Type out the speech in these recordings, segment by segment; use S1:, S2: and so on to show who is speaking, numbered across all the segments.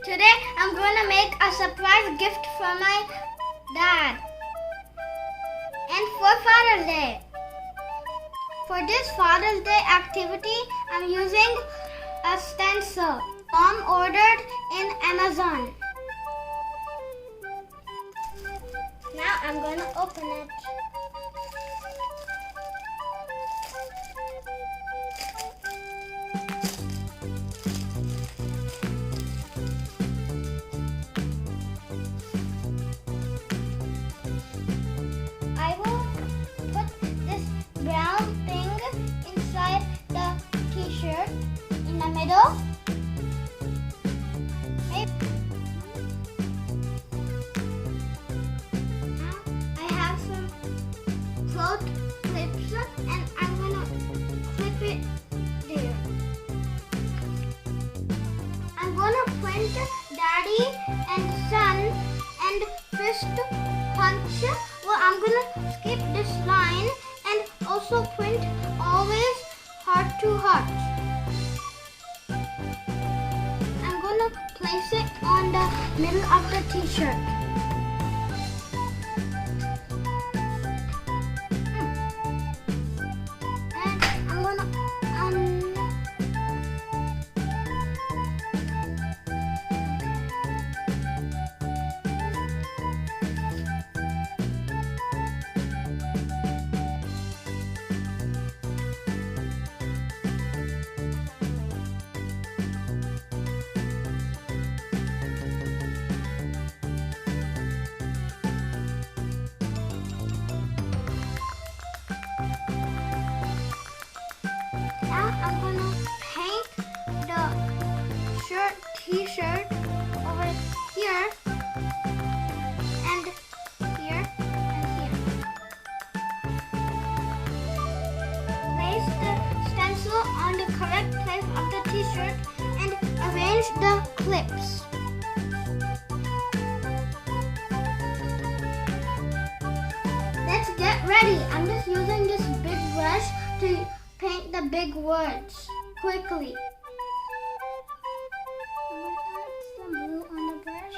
S1: Today I'm going to make a surprise gift for my dad and for Father's Day. For this Father's Day activity, I'm using a stencil Mom ordered in Amazon. Now I'm going to open it. I will put this brown thing inside the t-shirt in the middle. Now I have some cloth clips and I'm gonna clip it there. I'm gonna print Daddy and Son and fist punch. Well, I'm gonna skip this line and also print always heart to heart. I'm gonna place it on the middle of the t-shirt. And I'm gonna I'm gonna paint the t-shirt over here and here and here. Place the stencil on the correct place of the t-shirt and arrange the clips. Let's get ready. I'm just using this big brush to paint the big words quickly. I'm going to add some blue on the brush.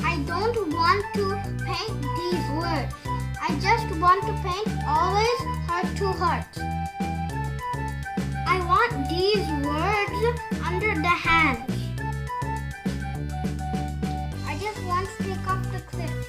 S1: I don't want to paint these words. I just want to paint always heart to heart. I want these words under the hands. I just want to take off the clips.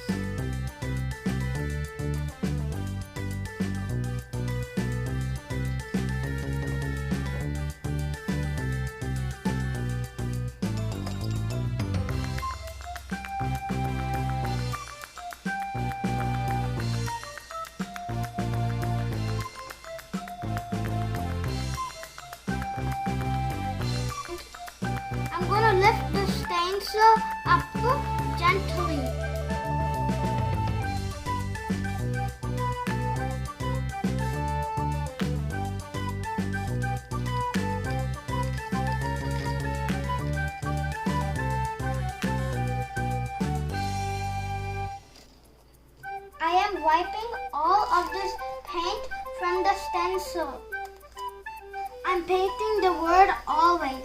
S1: I'm going to lift the stencil up gently. I am wiping all of this paint from the stencil. I'm painting the word always.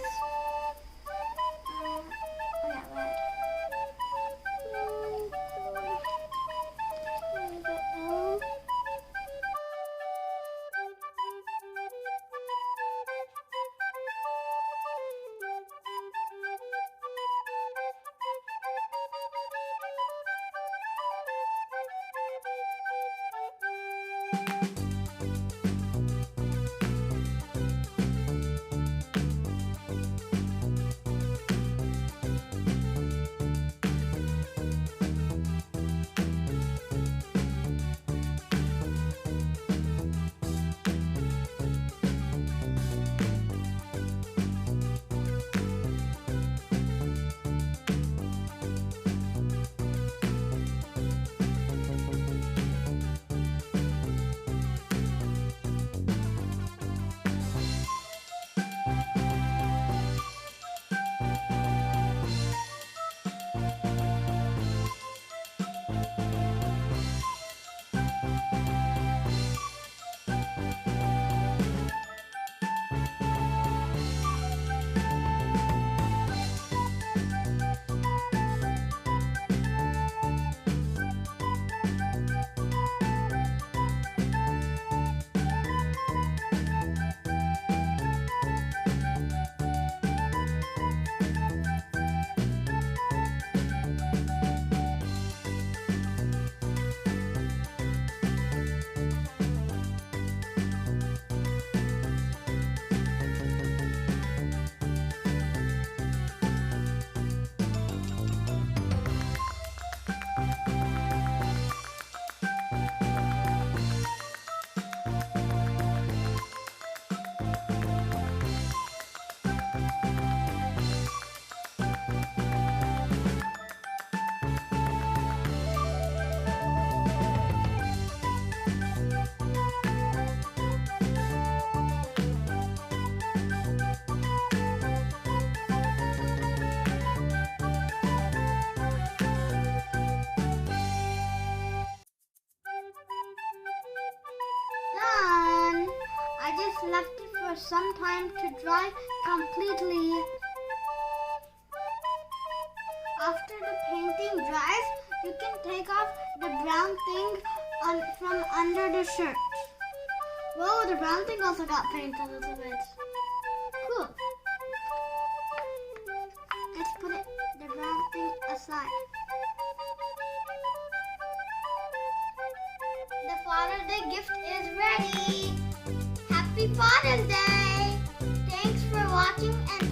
S1: Left it for some time to dry completely. After the painting dries, you can take off the brown thing from under the shirt. Whoa, the brown thing also got paint a little bit. Cool. Let's put the brown thing aside. Father's Day gift is ready. Happy Father's Day! Thanks for watching and